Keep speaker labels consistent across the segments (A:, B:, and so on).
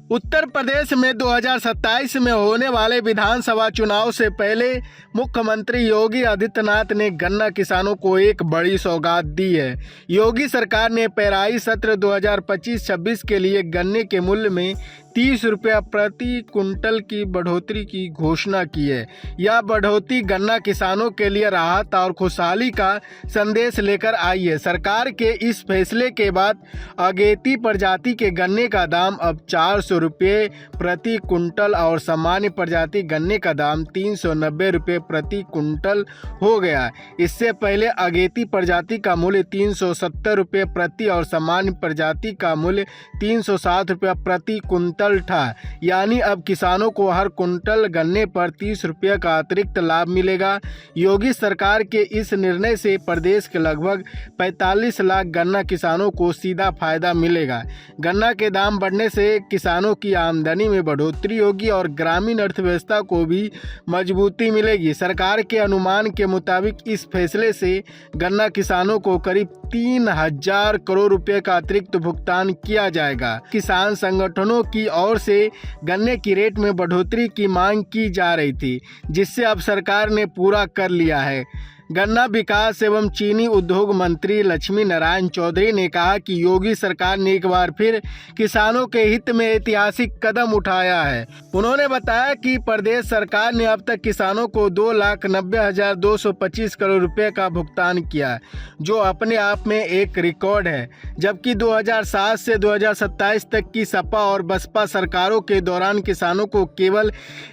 A: उत्तर प्रदेश में 2027 में होने वाले विधानसभा चुनाव से पहले मुख्यमंत्री योगी आदित्यनाथ ने गन्ना किसानों को एक बड़ी सौगात दी है। योगी सरकार ने पेराई सत्र 2025-26 के लिए गन्ने के मूल्य में 30 रुपया प्रति कुंटल की बढ़ोतरी की घोषणा की है। यह बढ़ोतरी गन्ना किसानों के लिए राहत और खुशहाली का संदेश लेकर आई है। सरकार के इस फैसले के बाद अगेती प्रजाति के गन्ने का दाम अब 400 रुपये प्रति कुंटल और सामान्य प्रजाति गन्ने का दाम 390 रुपये प्रति कुंटल हो गया। इससे पहले अगेती प्रजाति का मूल्य 370 रुपये प्रति और सामान्य प्रजाति का मूल्य 360 रुपये प्रति कुंटल था। यानी अब किसानों को हर कुंटल गन्ने पर 30 रुपये का अतिरिक्त लाभ मिलेगा। योगी सरकार के इस निर्णय से प्रदेश के लगभग 45 लाख गन्ना किसानों को सीधा फायदा मिलेगा। गन्ना के दाम बढ़ने से किसानों की आमदनी में बढ़ोतरी होगी और ग्रामीण अर्थव्यवस्था को भी मजबूती मिलेगी। सरकार के अनुमान के मुताबिक इस फैसले से गन्ना किसानों को करीब 3000 करोड़ रुपए का अतिरिक्त भुगतान किया जाएगा। किसान संगठनों की ओर से गन्ने की रेट में बढ़ोतरी की मांग की जा रही थी, जिससे अब सरकार ने पूरा कर लिया है। गन्ना विकास एवं चीनी उद्योग मंत्री लक्ष्मी नारायण चौधरी ने कहा कि योगी सरकार ने एक बार फिर किसानों के हित में ऐतिहासिक कदम उठाया है। उन्होंने बताया कि प्रदेश सरकार ने अब तक किसानों को 2,90,225 करोड़ रुपए का भुगतान किया, जो अपने आप में एक रिकॉर्ड है। जबकि 2007 से 2027 तक की सपा और बसपा सरकारों के दौरान किसानों को केवल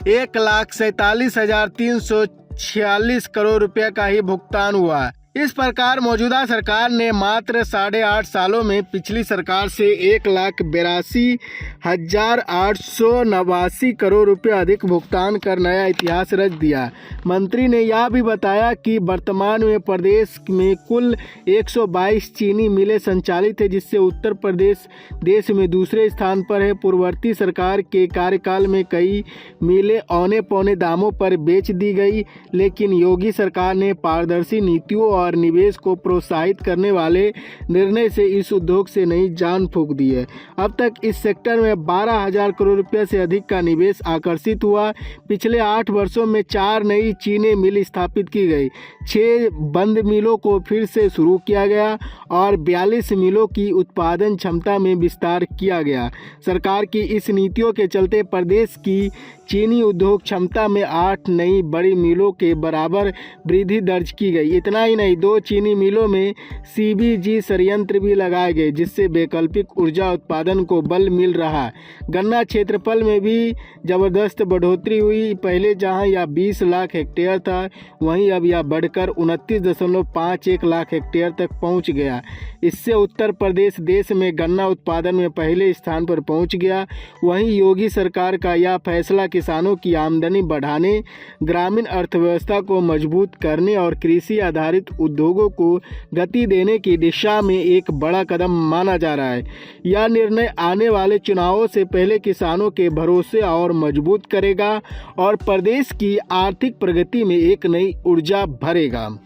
A: 1,47,346 करोड़ रुपए का ही भुगतान हुआ। इस प्रकार मौजूदा सरकार ने मात्र 8.5 सालों में पिछली सरकार से 1,82,889 करोड़ रुपए अधिक भुगतान कर नया इतिहास रच दिया। मंत्री ने यह भी बताया कि वर्तमान में प्रदेश में कुल 122 चीनी मिलें संचालित है, जिससे उत्तर प्रदेश देश में दूसरे स्थान पर है। पूर्ववर्ती सरकार के कार्यकाल में कई मिलें औने पौने दामों पर बेच दी गई, लेकिन योगी सरकार ने पारदर्शी नीतियों और निवेश को प्रोत्साहित करने वाले निर्णय से इस उद्योग से नई जान फूंक दी है। अब तक इस सेक्टर में 12,000 करोड़ रुपए से अधिक का निवेश आकर्षित हुआ। पिछले 8 वर्षों में 4 नई चीनी मिल स्थापित की गई, 6 बंद मिलों को फिर से शुरू किया गया और 42 मिलों की उत्पादन क्षमता में विस्तार किया गया। सरकार की इस नीतियों के चलते प्रदेश की चीनी उद्योग क्षमता में 8 नई बड़ी मिलों के बराबर वृद्धि दर्ज की गई। इतना ही नहीं, 2 चीनी मिलों में CBG संयंत्र भी लगाए गए, जिससे वैकल्पिक ऊर्जा उत्पादन को बल मिल रहा है। गन्ना क्षेत्रफल में भी जबरदस्त बढ़ोतरी हुई। पहले जहां यह 20 लाख हेक्टेयर था, वहीं अब यह बढ़कर 29.51 लाख हेक्टेयर तक पहुंच गया। इससे उत्तर प्रदेश देश में गन्ना उत्पादन में पहले स्थान पर पहुंच गया। वहीं योगी सरकार का यह फैसला किसानों की आमदनी बढ़ाने, ग्रामीण अर्थव्यवस्था को मजबूत करने और कृषि आधारित उद्योगों को गति देने की दिशा में एक बड़ा कदम माना जा रहा है। यह निर्णय आने वाले चुनावों से पहले किसानों के भरोसे और मजबूत करेगा और प्रदेश की आर्थिक प्रगति में एक नई ऊर्जा भरेगा।